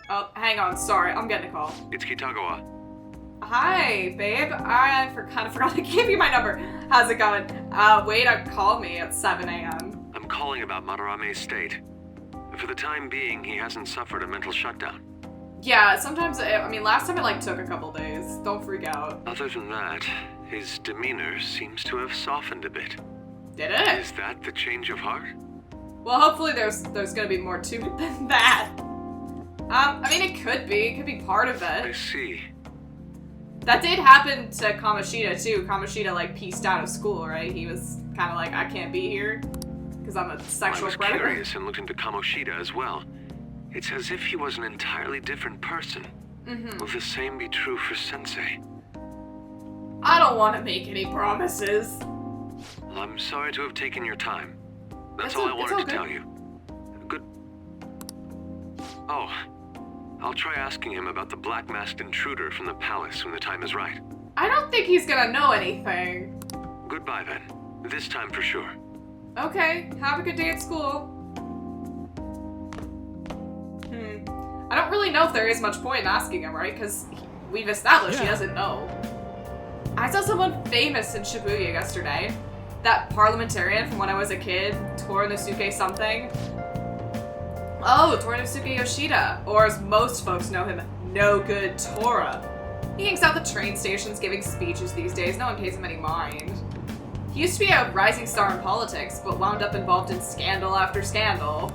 Oh, hang on, sorry, I'm getting a call. It's Kitagawa. Hi, babe. I kind of forgot to give you my number. How's it going? Way to call me at 7 a.m. I'm calling about Madarame's state. For the time being, he hasn't suffered a mental shutdown. Yeah, sometimes, last time it, took a couple days. Don't freak out. Other than that, his demeanor seems to have softened a bit. Did it? Is that the change of heart? Well, hopefully there's gonna be more to it than that. It could be. It could be part of I it. see. That did happen to Kamoshida, too. Kamoshida, pieced out of school, right? He was kind of like, I can't be here because I'm a sexual predator. I was curious and looked into Kamoshida as well. It's as if he was an entirely different person. Will the same be true for Sensei? I don't want to make any promises. I'm sorry to have taken your time. That's It's all I all wanted to good. tell you. Good. Oh, I'll try asking him about the black-masked intruder from the palace when the time is right. I don't think he's gonna know anything. Goodbye then. This time for sure. Okay, have a good day at school. I don't really know if there is much point in asking him, right? Because we've established he doesn't know. I saw someone famous in Shibuya yesterday. That parliamentarian from when I was a kid, Torinosuke something. Oh, Torinosuke Yoshida, or as most folks know him, No Good Tora. He hangs out at the train stations giving speeches these days, no one pays him any mind. He used to be a rising star in politics, but wound up involved in scandal after scandal.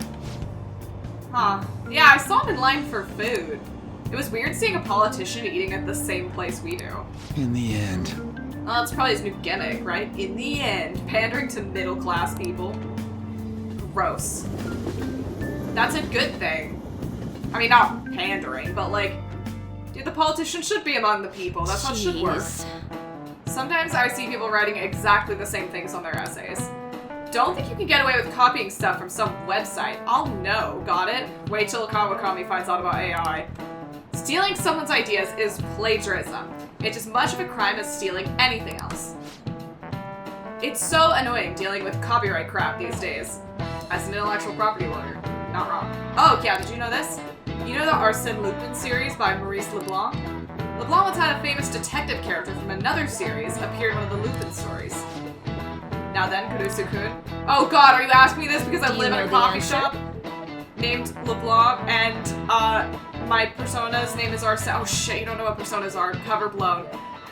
Huh. Yeah, I saw him in line for food. It was weird seeing a politician eating at the same place we do. In the end. Well, that's probably his new gimmick, right? In the end, pandering to middle-class people. Gross. That's a good thing. I mean, not pandering, but dude, the politician should be among the people. That's how it should work. Sometimes I see people writing exactly the same things on their essays. Don't think you can get away with copying stuff from some website. I'll know, got it? Wait till Kawakami finds out about AI. Stealing someone's ideas is plagiarism. It's as much of a crime as stealing anything else. It's so annoying dealing with copyright crap these days. As an intellectual property lawyer, not wrong. Oh yeah, did you know this? You know the Arsène Lupin series by Maurice Leblanc? Leblanc once had a famous detective character from another series appear in one of the Lupin stories. Now then, Kurusu-kun. Oh god, are you asking me this because I live in a coffee shop named LeBlanc and my persona's name is Arsène? Oh shit, you don't know what personas are. Cover blown.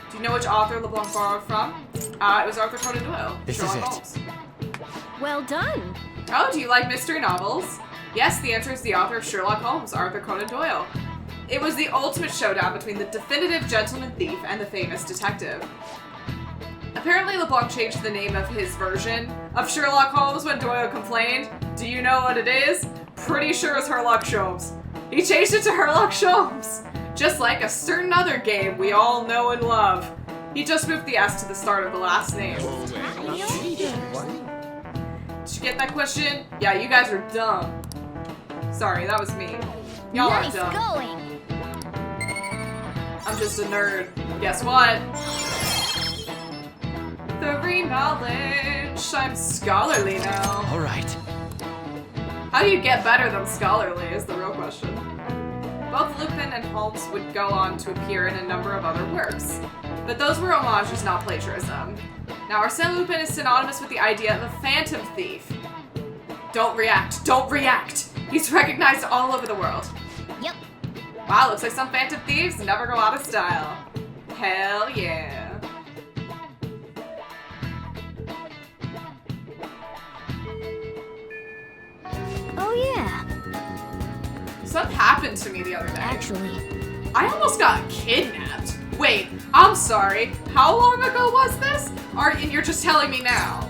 Do you know which author LeBlanc borrowed from? It was Arthur Conan Doyle. Sherlock Holmes. Well done. Oh, do you like mystery novels? Yes, the answer is the author of Sherlock Holmes, Arthur Conan Doyle. It was the ultimate showdown between the definitive gentleman thief and the famous detective. Apparently, LeBlanc changed the name of his version of Sherlock Holmes when Doyle complained. Do you know what it is? Pretty sure it's Herlock Sholmes. He changed it to Herlock Sholmes, just like a certain other game we all know and love. He just moved the S to the start of the last name. Did you get that question? Yeah, you guys are dumb. Sorry, that was me. Y'all are dumb. Going. I'm just a nerd. Guess what? The knowledge. I'm scholarly now. All right. How do you get better than scholarly is the real question. Both Lupin and Holmes would go on to appear in a number of other works, but those were homages, not plagiarism. Now, Arsène Lupin is synonymous with the idea of a phantom thief. Don't react. Don't react. He's recognized all over the world. Yep. Wow, looks like some phantom thieves never go out of style. Hell yeah. Oh yeah. Something happened to me the other day. Actually. I almost got kidnapped. Wait, I'm sorry. How long ago was this? And you're just telling me now.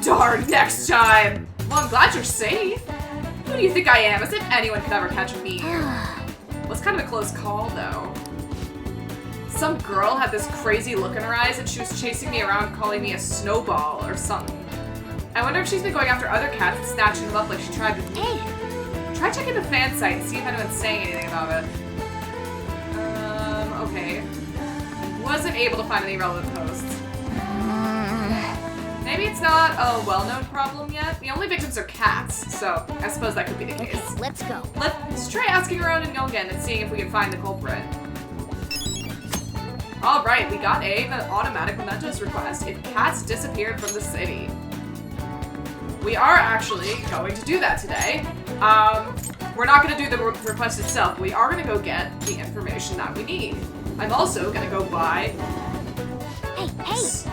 Darn, next time. Well, I'm glad you're safe. Who do you think I am? As if anyone could ever catch me here. Was kind of a close call, though. Some girl had this crazy look in her eyes and she was chasing me around calling me a snowball or something. I wonder if she's been going after other cats and snatching them up like she tried with me. Hey. Try checking the fan site and see if anyone's saying anything about it. Okay. Wasn't able to find any relevant posts. Maybe it's not a well-known problem yet. The only victims are cats, so I suppose that could be the case. Okay, let's go. Let's try asking around in Yongen and seeing if we can find the culprit. Alright, we got an automatic mementos request. If cats disappeared from the city. We are actually going to do that today. We're not going to do the request itself. We are going to go get the information that we need. I'm also going to go buy... Hey!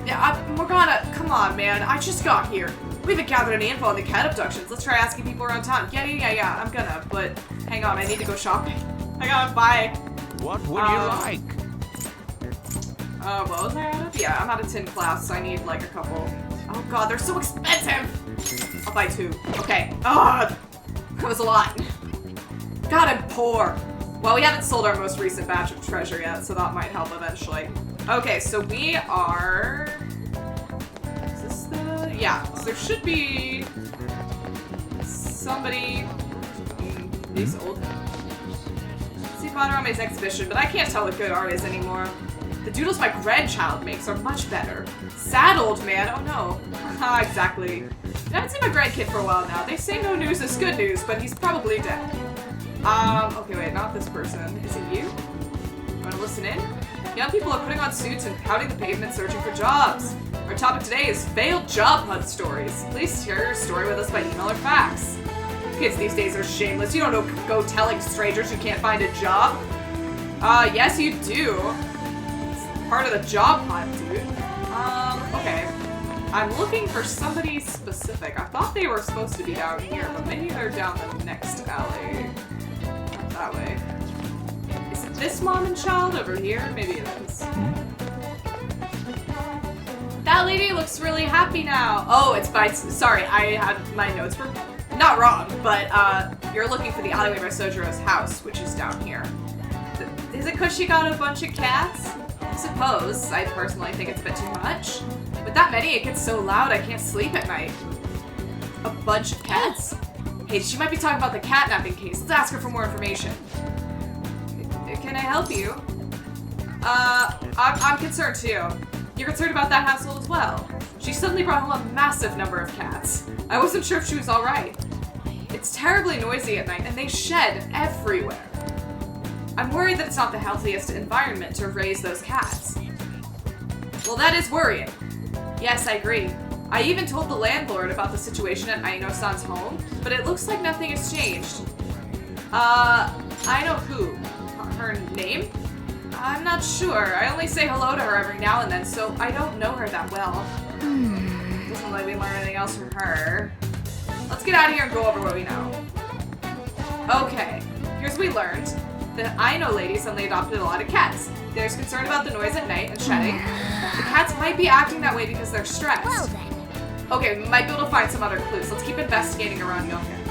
Yeah, Morgana, come on, man. I just got here. We haven't gathered any info on the cat abductions. Let's try asking people around town. Yeah, I'm gonna, but hang on, I need to go shopping. I gotta buy... What would you like? What was I out of? Yeah, I'm out of 10 class, so I need like a couple. Oh god, they're so expensive! I'll buy 2. Okay. That was a lot. God, I'm poor. Well, we haven't sold our most recent batch of treasure yet, so that might help eventually. Okay, so we are... Is this the... Yeah, so there should be... somebody... These old... See Panorama's exhibition, but I can't tell what good art is anymore. The doodles my grandchild makes are much better. Sad old man, oh no. Haha, exactly. I haven't seen my grandkid for a while now. They say no news is good news, but he's probably dead. Okay, wait, not this person. Is it you? Wanna listen in? Young people are putting on suits and crowding the pavement searching for jobs. Our topic today is failed job hunt stories. Please share your story with us by email or fax. Kids these days are shameless. You don't go telling strangers you can't find a job. Yes you do. It's part of the job hunt, dude. Okay. I'm looking for somebody specific. I thought they were supposed to be down here, but maybe they're down the next alley. Not that way. Is it this mom and child over here? Maybe it is. That lady looks really happy now. Oh, it's by... Sorry, I had my notes were not wrong, but you're looking for the alleyway by Sojiro's house, which is down here. Is it because she got a bunch of cats? I suppose. I personally think it's a bit too much. With that many, it gets so loud I can't sleep at night. A bunch of cats? Hey, she might be talking about the catnapping case. Let's ask her for more information. Can I help you? I'm concerned too. You're concerned about that household as well. She suddenly brought home a massive number of cats. I wasn't sure if she was alright. It's terribly noisy at night and they shed everywhere. I'm worried that it's not the healthiest environment to raise those cats. Well, that is worrying. Yes, I agree. I even told the landlord about the situation at Aino-san's home, but it looks like nothing has changed. I know who. Her name? I'm not sure. I only say hello to her every now and then, so I don't know her that well. Doesn't let me learn anything else from her. Let's get out of here and go over what we know. Okay, here's what we learned. The Aino lady suddenly adopted a lot of cats. There's concern about the noise at night and shedding. The cats might be acting that way because they're stressed. Well then. Okay, we might be able to find some other clues. Let's keep investigating around Yongen.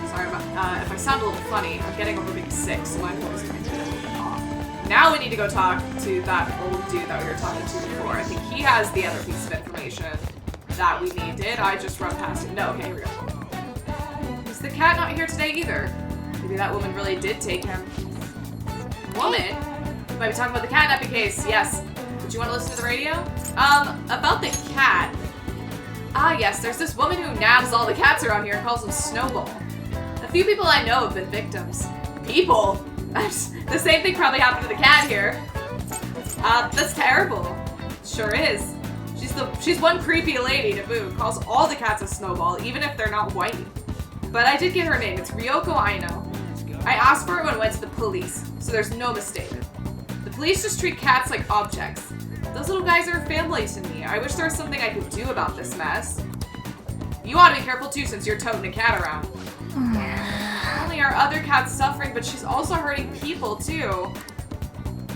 Sorry about if I sound a little funny, I'm getting over being sick, so my voice might be a little bit off. Now we need to go talk to that old dude that we were talking to before. I think he has the other piece of information that we needed. I just run past him. No, okay, here we go. Is the cat not here today either? Maybe that woman really did take him. Woman? You might be talking about the catnapping case. Yes. Would you want to listen to the radio? About the cat. Ah, yes, there's this woman who nabs all the cats around here and calls them Snowball. A few people I know have been victims. People? The same thing probably happened to the cat here. That's terrible. Sure is. She's one creepy lady to boot. Calls all the cats a Snowball, even if they're not white. But I did get her name. It's Ryoko Aino. I asked for it when I went to the police, so there's no mistake. The police just treat cats like objects. Those little guys are family to me. I wish there was something I could do about this mess. You ought to be careful too, since you're toting a cat around. Not only are other cats suffering, but she's also hurting people too.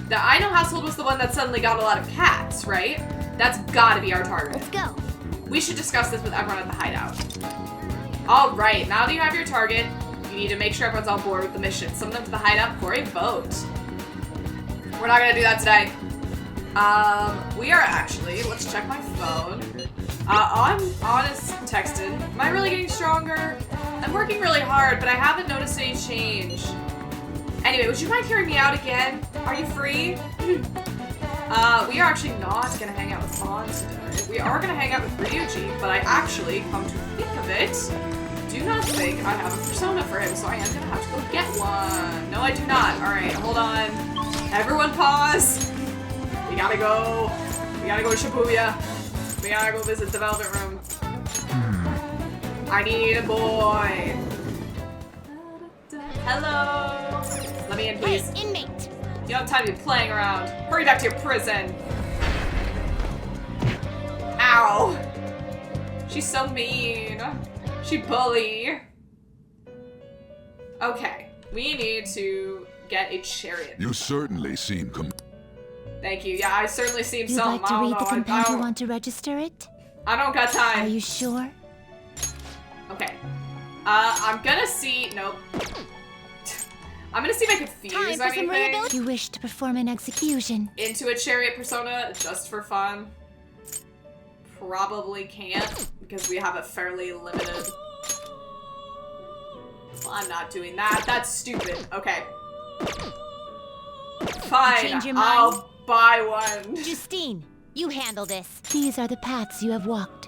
The Aino household was the one that suddenly got a lot of cats, right? That's gotta be our target. Let's go. We should discuss this with everyone at the hideout. Alright, now that you have your target, you need to make sure everyone's on board with the mission. Summon them to the hideout for a vote. We're not gonna do that today. We are actually, let's check my phone. I'm honest texted. Am I really getting stronger? I'm working really hard, but I haven't noticed any change. Anyway, would you mind hearing me out again? Are you free? We are actually not gonna hang out with Fawn today. We are gonna hang out with Ryuji, but I actually, come to think of it, do not think I have a persona for him, so I am gonna have to go get one. No, I do not. Alright, hold on. Everyone pause. We gotta go. We gotta go to Shibuya. We gotta go visit the Velvet Room. I need a boy. Hello. Let me in, please. Hey, inmate. You don't have time to be playing around. Hurry back to your prison. Ow. She's so mean. She bully. Okay. We need to get a chariot. You certainly seem Thank you. Yeah, I certainly seem You'd some. like to read the compendium? Want to register it? I don't got time. Are you sure? Okay. I'm gonna see. Nope. I'm gonna see if I can fuse Time for some anything rehabilitation. You wish to perform an execution into a chariot persona just for fun. Probably can't because we have a fairly limited. Well, I'm not doing that. That's stupid. Okay. Fine. Change your mind? I'll buy one. Justine, you handle this. These are the paths you have walked.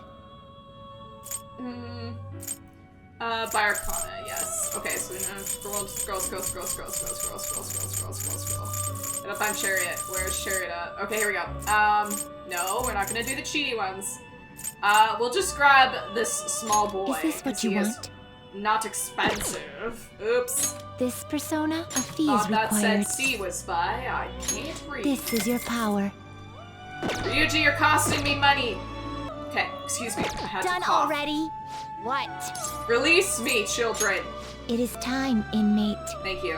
By Arcana, yes. Okay, so scroll. Gotta find Chariot. Where's Chariot at? Okay, here we go. No, we're not gonna do the cheaty ones. We'll just grab this small boy. Is this what you want? Not expensive. Oops. This persona, a fee Thought is that said required. C was by. I can't read. This is your power. Ryuji, you're costing me money. Okay, excuse me. I had Done to cough. already? What? Release me, children. It is time, inmate. Thank you.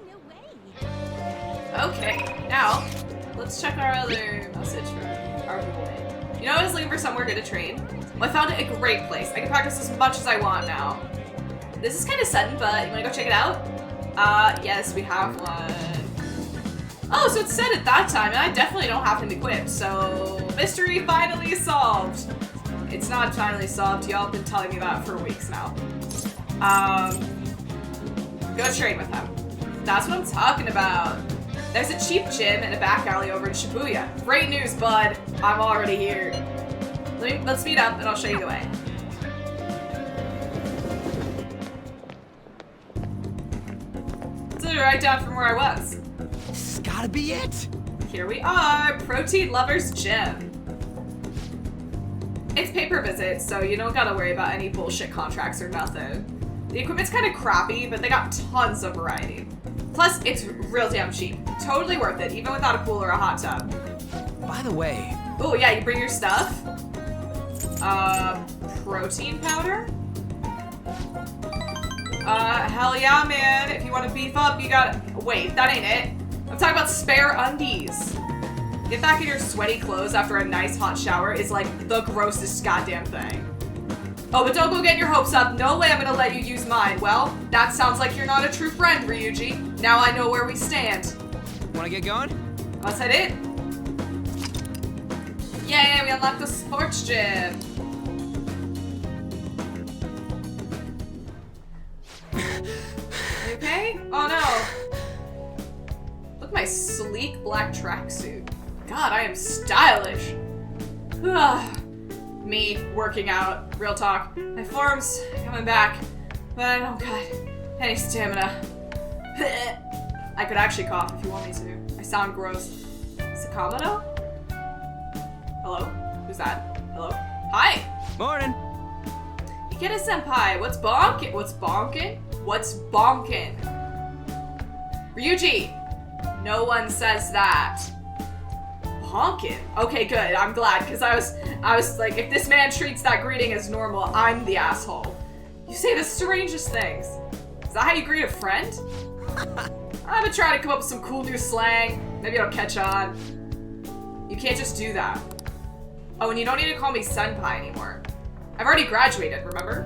No way. Okay, now let's check our other message from our boy. You know, I was looking for somewhere good to train. Well, I found a great place. I can practice as much as I want now. This is kind of sudden, but you want to go check it out? Yes, we have one. Oh, so it's said at that time, and I definitely don't have him equipped, so mystery finally solved. It's not finally solved. Y'all have been telling me that for weeks now. Go train with him. That's what I'm talking about. There's a cheap gym in a back alley over in Shibuya. Great news, bud. I'm already here. Let's meet up, and I'll show you the way. It's right down from where I was. This has gotta be it. Here we are, Protein Lovers Gym. It's pay-per visit, so you don't gotta worry about any bullshit contracts or nothing. The equipment's kind of crappy, but they got tons of variety. Plus, it's real damn cheap. Totally worth it, even without a pool or a hot tub. By the way, Oh yeah, you bring your stuff. Protein powder? Hell yeah, man. If you want to beef up, you gotta... Wait, that ain't it. I'm talking about spare undies. Get back in your sweaty clothes after a nice hot shower is like the grossest goddamn thing. Oh, but don't go getting your hopes up. No way I'm gonna let you use mine. Well, that sounds like you're not a true friend, Ryuji. Now I know where we stand. wanna get going? Let's head in. Yay, we unlocked the sports gym. You okay? Oh no. Look at my sleek black tracksuit. God, I am stylish. Me working out. Real talk. My form's coming back, but I don't got any stamina. I could actually cough if you want me to. I sound gross. Sakamoto? Hello? Who's that? Hello? Hi! Morning. Ikeda-senpai, what's bonkin'? What's bonkin'? What's bonkin'? Ryuji! No one says that. Bonkin'? Okay, good. I'm glad, because I was like, if this man treats that greeting as normal, I'm the asshole. You say the strangest things. Is that how you greet a friend? I've been trying to come up with some cool new slang. Maybe it'll catch on. You can't just do that. Oh, and you don't need to call me senpai anymore. I've already graduated, remember?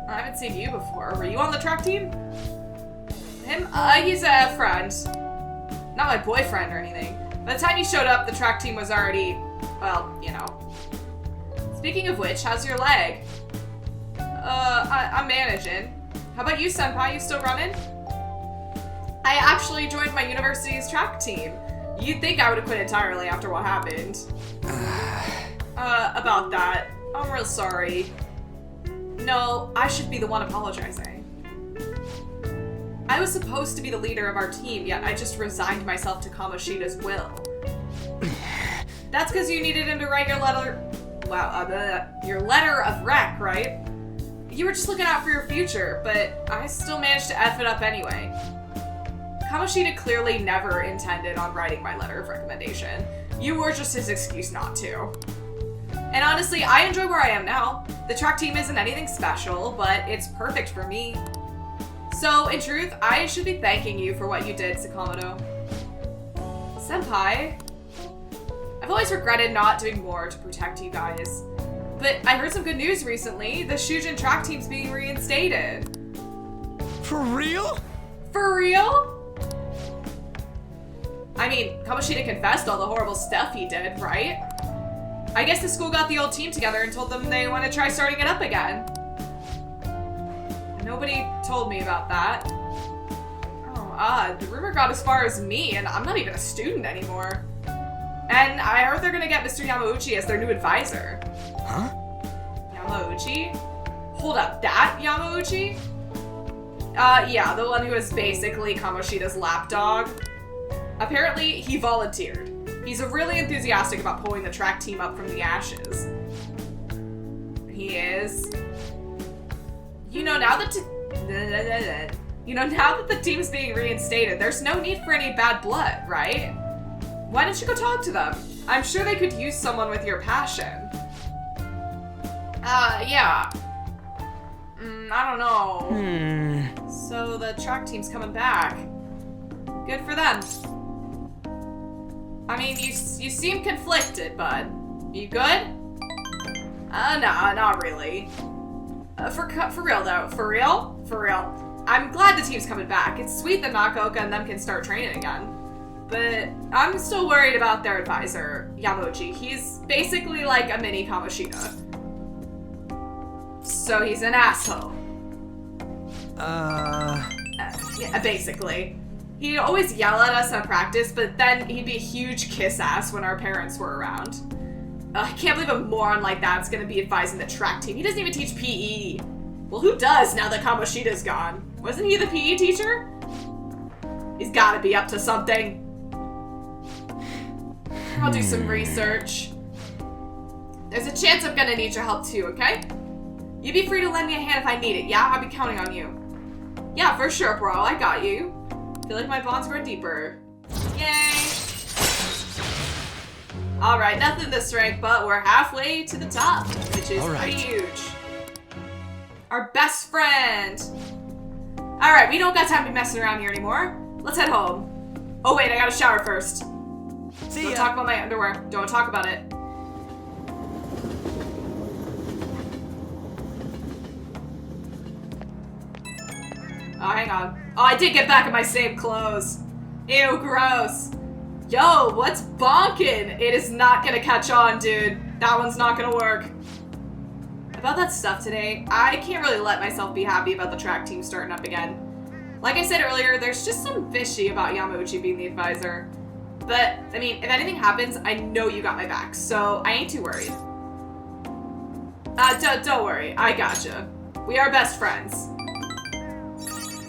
I haven't seen you before. Were you on the track team? Him? He's a friend. Not my boyfriend or anything. By the time you showed up, the track team was already, well, you know. Speaking of which, how's your leg? I'm managing. How about you, senpai? You still running? I actually joined my university's track team. You'd think I would have quit entirely after what happened. About that. I'm real sorry. No, I should be the one apologizing. I was supposed to be the leader of our team, yet I just resigned myself to Kamoshida's will. That's because you needed him to write your letter... Wow, your letter of rec, right? You were just looking out for your future, but I still managed to F it up anyway. Kamoshida clearly never intended on writing my letter of recommendation. You were just his excuse not to. And honestly, I enjoy where I am now. The track team isn't anything special, but it's perfect for me. So, in truth, I should be thanking you for what you did, Sakamoto. Senpai, I've always regretted not doing more to protect you guys. But I heard some good news recently. The Shujin track team's being reinstated. For real? For real? I mean, Kamoshida confessed all the horrible stuff he did, right? I guess the school got the old team together and told them they want to try starting it up again. Nobody told me about that. Oh, odd. The rumor got as far as me, and I'm not even a student anymore. And I heard they're gonna get Mr. Yamauchi as their new advisor. Huh? Yamauchi? Hold up, that Yamauchi? Yeah, the one who is basically Kamoshida's lapdog. Apparently, he volunteered. He's really enthusiastic about pulling the track team up from the ashes. He is. Now that the team's being reinstated, there's no need for any bad blood, right? Why don't you go talk to them? I'm sure they could use someone with your passion. Yeah. I don't know. So the track team's coming back. Good for them. I mean, you seem conflicted, bud. You good? Nah, not really. For real though, for real? For real. I'm glad the team's coming back. It's sweet that Nakaoka and them can start training again. But I'm still worried about their advisor, Yamauchi. He's basically like a mini Kamoshida. So he's an asshole. Yeah, basically. He'd always yell at us at practice, but then he'd be a huge kiss ass when our parents were around. I can't believe a moron like that's gonna be advising the track team. He doesn't even teach PE. Well, who does now that Kamoshida's gone? Wasn't he the PE teacher? He's gotta be up to something. I'll do some research. There's a chance I'm gonna need your help too, okay? You be free to lend me a hand if I need it, yeah? I'll be counting on you. Yeah, for sure, bro. I got you. Feel like my bonds grow deeper. Yay! Alright, nothing this rank, but we're halfway to the top, which is pretty huge. Our best friend! Alright, we don't got time to be messing around here anymore. Let's head home. Oh wait, I gotta shower first. Don't talk about my underwear. Don't talk about it. Oh, hang on. Oh, I did get back in my same clothes. Ew, gross. Yo, what's bonkin'? It is not gonna catch on, dude. That one's not gonna work. About that stuff today, I can't really let myself be happy about the track team starting up again. Like I said earlier, there's just some fishy about Yamauchi being the advisor. But, I mean, if anything happens, I know you got my back, so I ain't too worried. Don't worry, I gotcha. We are best friends.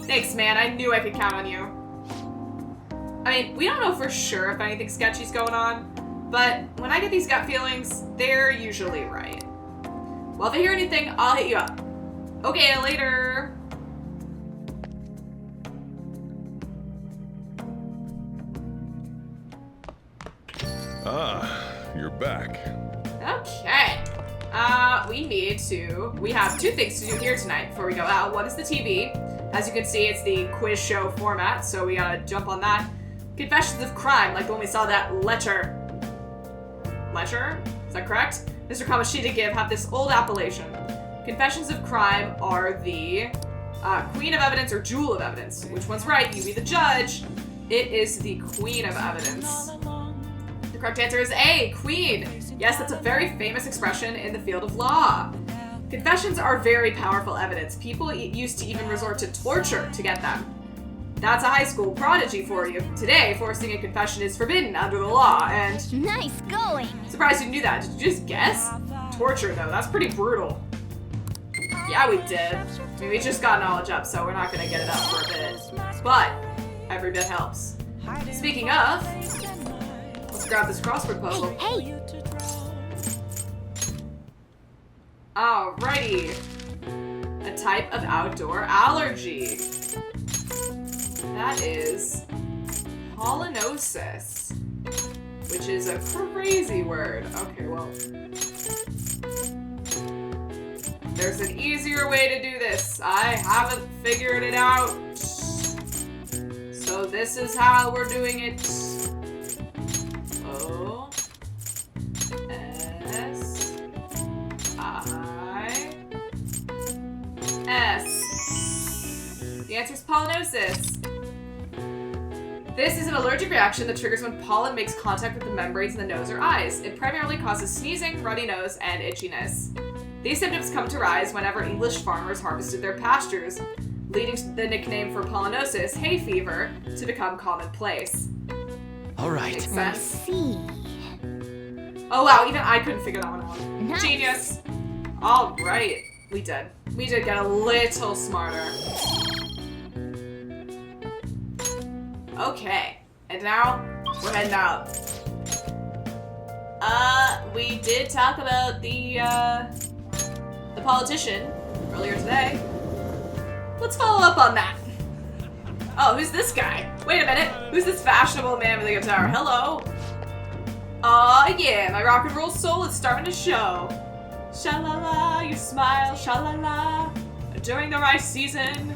Thanks, man, I knew I could count on you. I mean, we don't know for sure if anything sketchy's going on, but when I get these gut feelings, they're usually right. Well, if I hear anything, I'll hit you up. Okay, later. Ah, you're back. Okay. We have two things to do here tonight before we go out. One is the TV. As you can see, it's the quiz show format, so we gotta jump on that. Confessions of crime, like the one we saw that Lecher? Is that correct? Mr. Kamoshida have this old appellation. Confessions of crime are the queen of evidence or jewel of evidence. Which one's right? You be the judge. It is the queen of evidence. The correct answer is A, queen. Yes, that's a very famous expression in the field of law. Confessions are very powerful evidence. People used to even resort to torture to get them. That's a high school prodigy for you. Today, forcing a confession is forbidden under the law, and... Nice going. Surprised you knew that. Did you just guess? Torture, though. That's pretty brutal. Yeah, we did. I mean, we just got knowledge up, so we're not gonna get it up for a bit. But, every bit helps. Speaking of, let's grab this crossword puzzle. Hey! Alrighty. A type of outdoor allergy. That is pollinosis, which is a crazy word. Okay, well, there's an easier way to do this. I haven't figured it out. So this is how we're doing it. O S I S. The answer is pollinosis. This is an allergic reaction that triggers when pollen makes contact with the membranes in the nose or eyes. It primarily causes sneezing, runny nose, and itchiness. These symptoms come to rise whenever English farmers harvested their pastures, leading to the nickname for pollinosis, hay fever, to become commonplace. All right. Makes Let's sense. see. Oh wow, even I couldn't figure that one out. Nice. Genius. All right, we did. We did get a little smarter. Okay, and now we're heading out. We did talk about the politician earlier today. Let's follow up on that. Oh, who's this guy? Wait a minute, who's this fashionable man with a guitar? Hello. Yeah, my rock and roll soul is starting to show. Sha-la-la, you smile, sha-la-la, during the rice season.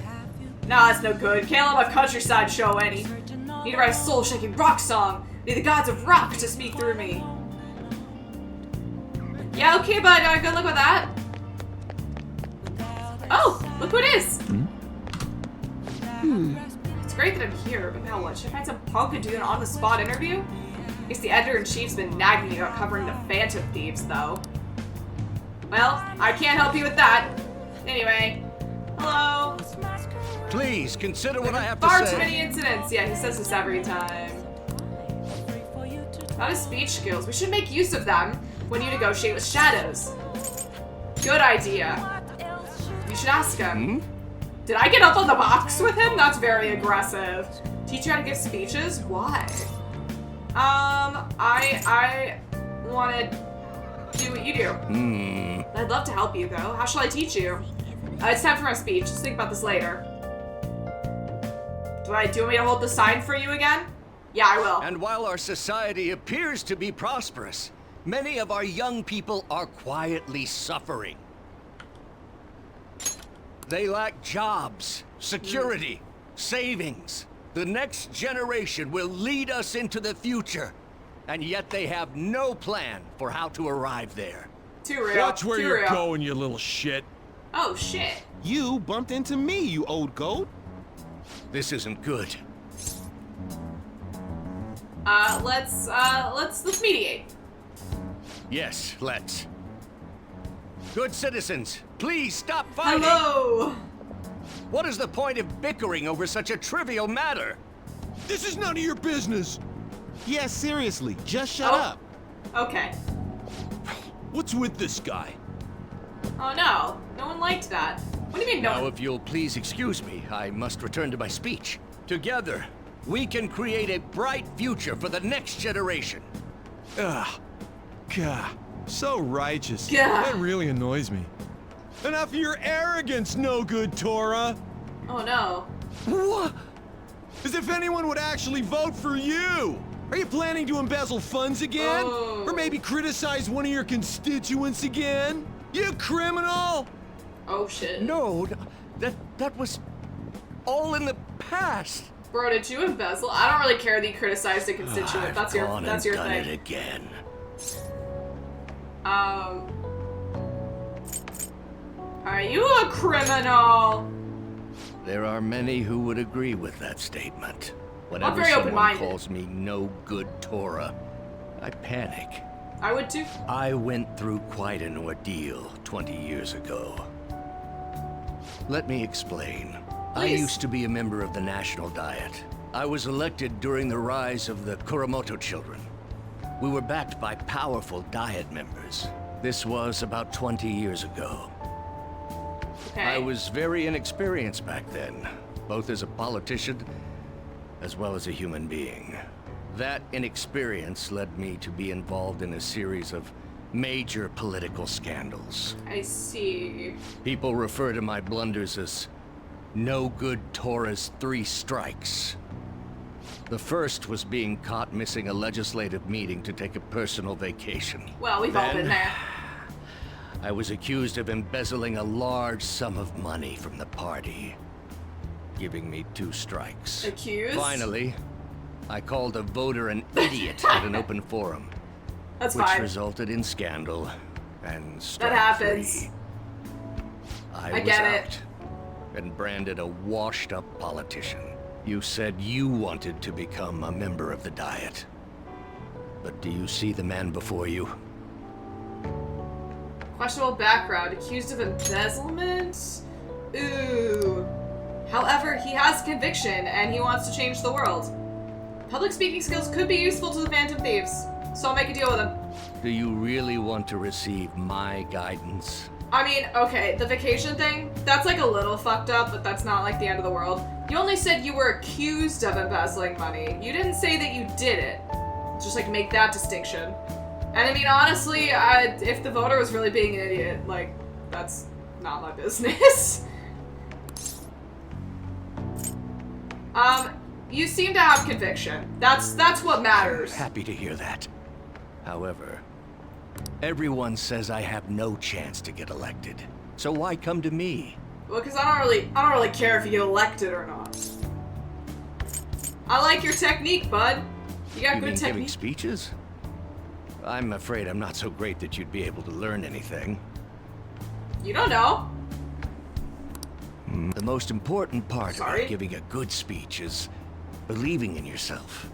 Nah, that's no good. Can't let my countryside show any. Need to write a soul-shaking rock song. Need the gods of rock to speak through me. Yeah, okay, bud. Good luck with that. Oh, look who it is. It's great that I'm here, but now what? Should I find some punk and do an on-the-spot interview? I guess the editor-in-chief's been nagging me about covering the Phantom Thieves, though. Well, I can't help you with that. Anyway, hello. Please consider what I have to Far say. too many incidents. Yeah, he says this every time. About his speech skills. We should make use of them when you negotiate with shadows. Good idea. You should ask him. Did I get up on the box with him? That's very aggressive. Teach you how to give speeches? Why? I wanna do what you do. I'd love to help you, though. How shall I teach you? It's time for my speech. Just think about this later. Do you want me to hold the sign for you again? Yeah, I will. And while our society appears to be prosperous, many of our young people are quietly suffering. They lack jobs, security, savings. The next generation will lead us into the future, and yet they have no plan for how to arrive there. Too real. Watch where Too you're real. going, you little shit. Oh, shit. You bumped into me, you old goat. This isn't good. Let's mediate. Yes, let's. Good citizens, please stop fighting. Hello. What is the point of bickering over such a trivial matter? This is none of your business. Yeah, seriously, just shut Oh. up. Okay. What's with this guy? Oh no, no one liked that. What do you mean no Now, one? if you'll please excuse me, I must return to my speech. Together, we can create a bright future for the next generation. Ugh. God, so righteous. Gah. That really annoys me. Enough of your arrogance, no good Torah. Oh no. What? As if anyone would actually vote for you. Are you planning to embezzle funds again? Oh. Or maybe criticize one of your constituents again? You criminal! Oh shit. No, that was all in the past. Bro, did you embezzle? I don't really care that you criticized a constituent. I've That's your gone that's and your done thing. it again. Are you a criminal? There are many who would agree with that statement. I'm Whenever very someone open-minded. calls me no good Torah, I panic. I would too. I went through quite an ordeal 20 years ago. Let me explain. I used to be a member of the National Diet. I was elected during the rise of the Kuramoto children. We were backed by powerful Diet members. This was about 20 years ago. Okay. I was very inexperienced back then, both as a politician as well as a human being. That inexperience led me to be involved in a series of major political scandals. I see. People refer to my blunders as no-good Torah's 3 strikes. The first was being caught missing a legislative meeting to take a personal vacation. Well, we've all been there. I was accused of embezzling a large sum of money from the party, giving me 2 strikes. Accused? Finally, I called a voter an idiot at an open forum. That's which fine. resulted in scandal and strike That happens. 3. I I was get out it. and branded a washed-up politician. You said you wanted to become a member of the Diet. But do you see the man before you? Questionable background, accused of embezzlement? Ooh. However, he has conviction and he wants to change the world. Public speaking skills could be useful to the Phantom Thieves, so I'll make a deal with him. Do you really want to receive my guidance? I mean, okay, the vacation thing, that's like a little fucked up, but that's not like the end of the world. You only said you were accused of embezzling money. You didn't say that you did it. Just like make that distinction. And I mean, honestly, if the voter was really being an idiot, like, that's not my business. You seem to have conviction. That's what matters. Happy to hear that. However, everyone says I have no chance to get elected. So why come to me? Well, because I don't really care if you get elected or not. I like your technique, bud. You got You good mean giving technique. speeches? I'm afraid I'm not so great that you'd be able to learn anything. You don't know. The most important part Sorry? about giving a good speech is believing in yourself.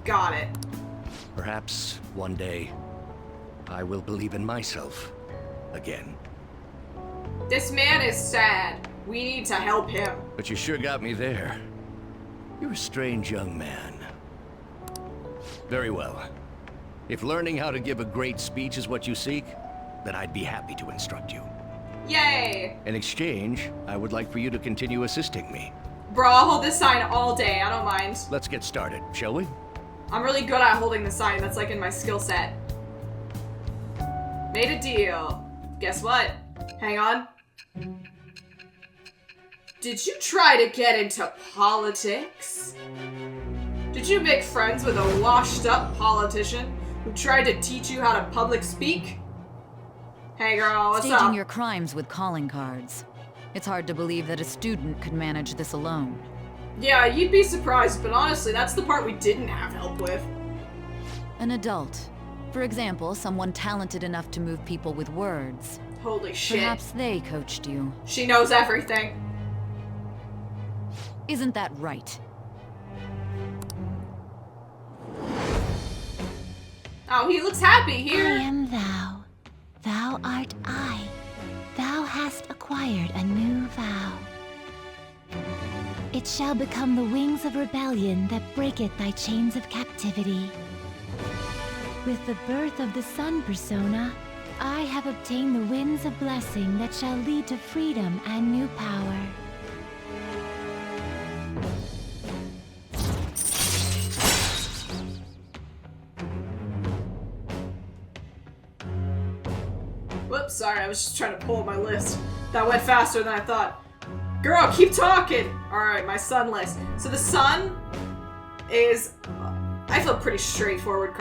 Got it. Perhaps one day I will believe in myself again. This man is sad. We need to help him. But you sure got me there. You're a strange young man. Very well. If learning how to give a great speech is what you seek, then I'd be happy to instruct you. Yay! In exchange, I would like for you to continue assisting me. Bro, I'll hold this sign all day. I don't mind. Let's get started, shall we? I'm really good at holding the sign. That's like in my skill set. Made a deal. Guess what? Hang on. Did you try to get into politics? Did you make friends with a washed-up politician who tried to teach you how to public speak? Hey girl, what's Staging up? your crimes with calling cards. It's hard to believe that a student could manage this alone. Yeah, you'd be surprised, but honestly, that's the part we didn't have help with. An adult. For example, someone talented enough to move people with words. Holy shit. Perhaps they coached you. She knows everything. Isn't that right? Oh, he looks happy I here. am thou. Thou art I. Thou hast acquired a new vow. It shall become the wings of rebellion that breaketh thy chains of captivity. With the birth of the sun persona, I have obtained the winds of blessing that shall lead to freedom and new power. Whoops, sorry, I was just trying to pull up my list. That went faster than I thought. Girl, keep talking! Alright, my sun list. So the sun is, I feel pretty straightforward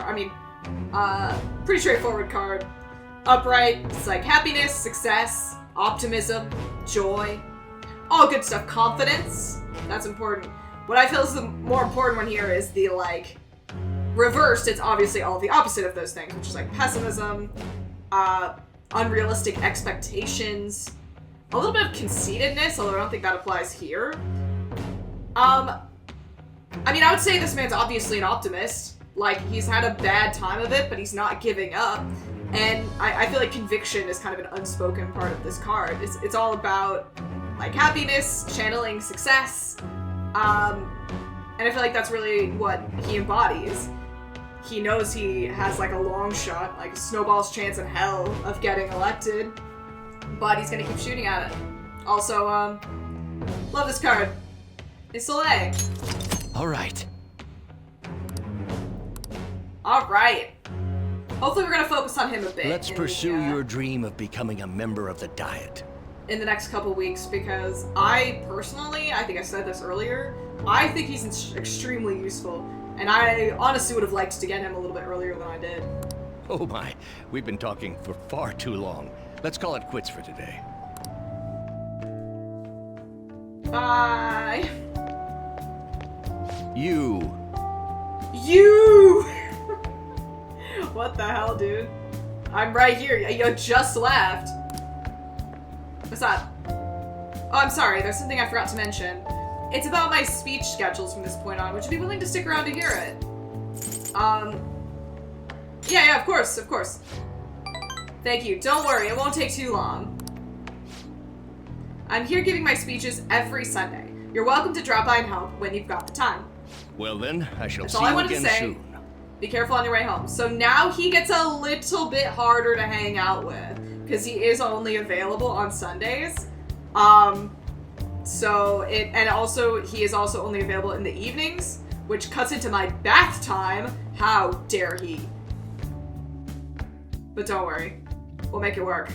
pretty straightforward card. Upright, it's like happiness, success, optimism, joy, all good stuff. Confidence, that's important. What I feel is the more important one here is the, like, reversed. It's obviously all the opposite of those things, which is like pessimism, unrealistic expectations, a little bit of conceitedness, although I don't think that applies here. I mean, I would say this man's obviously an optimist. Like, he's had a bad time of it, but he's not giving up. And I feel like conviction is kind of an unspoken part of this card. It's all about like happiness, channeling success. And I feel like that's really what he embodies. He knows he has like a long shot, like a snowball's chance in hell of getting elected, but he's gonna keep shooting at it. Also, love this card. It's Soleil. All right. Alright. Hopefully we're gonna focus on him a bit. Let's in pursue the, your dream of becoming a member of the Diet. in the next couple weeks, because I personally, I think I said this earlier, I think he's extremely useful, and I honestly would have liked to get him a little bit earlier than I did. Oh my, we've been talking for far too long. Let's call it quits for today. Bye. You. What the hell, dude? I'm right here. You just left. What's that? Oh, I'm sorry. There's something I forgot to mention. It's about my speech schedules from this point on. Would you be willing to stick around to hear it? Yeah, of course. Thank you. Don't worry, it won't take too long. I'm here giving my speeches every Sunday. You're welcome to drop by and help when you've got the time. Well then, I shall That's see all I you wanted to again say. soon. Be careful on your way home. So now he gets a little bit harder to hang out with, because he is only available on Sundays. And also he is also only available in the evenings, which cuts into my bath time. How dare he? But don't worry, we'll make it work.